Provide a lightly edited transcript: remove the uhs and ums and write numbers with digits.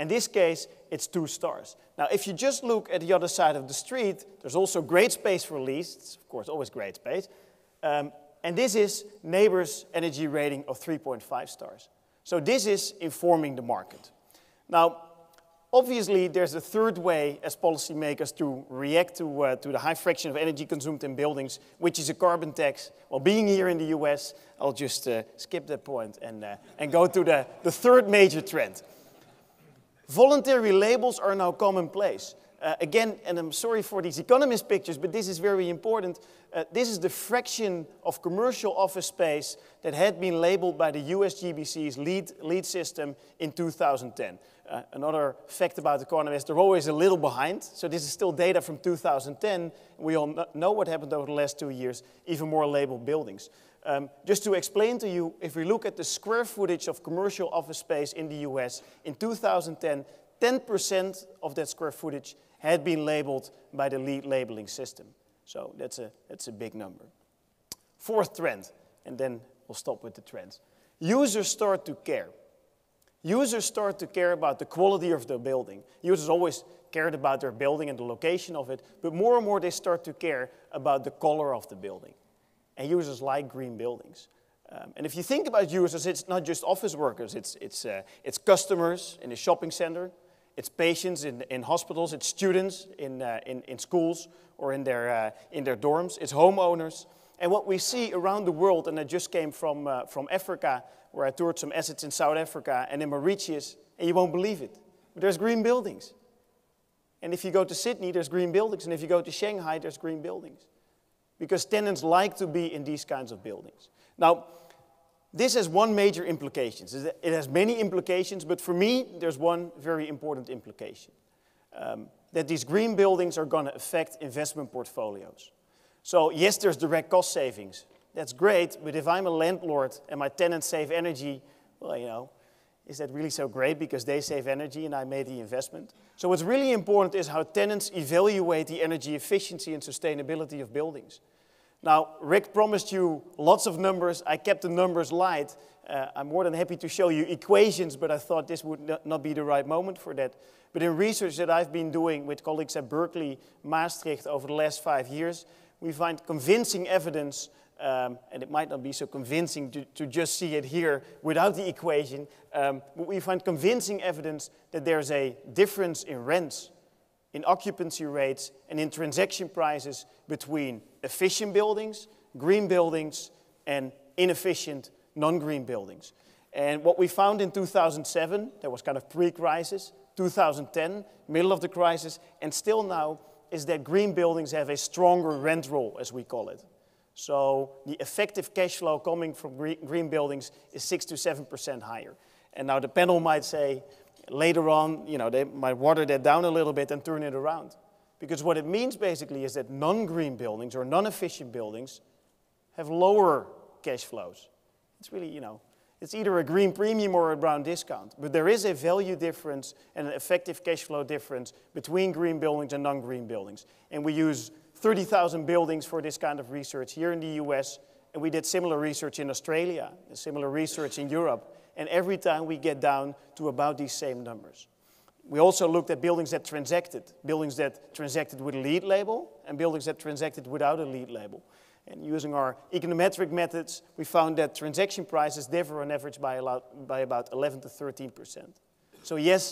In this case, it's 2 stars. Now, if you just look at the other side of the street, there's also great space for lease. It's, of course, always great space. And this is neighbors' energy rating of 3.5 stars. So this is informing the market. Now, obviously, there's a third way as policymakers to react to the high fraction of energy consumed in buildings, which is a carbon tax. Well, being here in the US, I'll just skip that point and go to the third major trend. Voluntary labels are now commonplace. Again, and I'm sorry for these economist pictures, but this is very important. This is the fraction of commercial office space that had been labeled by the US GBC's LEED system in 2010. Another fact about economists, they're always a little behind. So this is still data from 2010. We all know what happened over the last 2 years, even more labeled buildings. Just to explain to you, if we look at the square footage of commercial office space in the US, in 2010, 10% of that square footage had been labeled by the LEED labeling system. So that's a big number. Fourth trend, and then we'll stop with the trends. Users start to care. Users start to care about the quality of their building. Users always cared about their building and the location of it, but more and more they start to care about the color of the building. And users like green buildings. And if you think about users, it's not just office workers, it's customers in the shopping center, it's patients in hospitals, it's students in schools or in their dorms, it's homeowners. And what we see around the world, and I just came from Africa, where I toured some assets in South Africa and in Mauritius, and you won't believe it, but there's green buildings. And if you go to Sydney, there's green buildings, and if you go to Shanghai, there's green buildings. Because tenants like to be in these kinds of buildings. Now, this has one major implication. It has many implications, but for me, there's one very important implication. That these green buildings are going to affect investment portfolios. So yes, there's direct cost savings. That's great, but if I'm a landlord and my tenants save energy, well, you know, is that really so great because they save energy and I made the investment? So what's really important is how tenants evaluate the energy efficiency and sustainability of buildings. Now, Rick promised you lots of numbers. I kept the numbers light. I'm more than happy to show you equations, but I thought this would not be the right moment for that. But in research that I've been doing with colleagues at Berkeley, Maastricht over the last 5 years, we find convincing evidence, and it might not be so convincing to just see it here without the equation, but we find convincing evidence that there's a difference in rents, in occupancy rates, and in transaction prices between efficient buildings, green buildings, and inefficient non-green buildings. And what we found in 2007, that was kind of pre-crisis, 2010, middle of the crisis, and still now, is that green buildings have a stronger rent roll, as we call it. So the effective cash flow coming from green buildings is 6 to 7% higher. And now the panel might say, later on, you know, they might water that down a little bit and turn it around. Because what it means basically is that non-green buildings or non-efficient buildings have lower cash flows. It's really, you know, it's either a green premium or a brown discount. But there is a value difference and an effective cash flow difference between green buildings and non-green buildings. And we use 30,000 buildings for this kind of research here in the US, and we did similar research in Australia, and similar research in Europe, and every time we get down to about these same numbers. We also looked at buildings that transacted with a LEED label, and buildings that transacted without a LEED label. And using our econometric methods, we found that transaction prices differ on average by about 11 to 13%. So yes,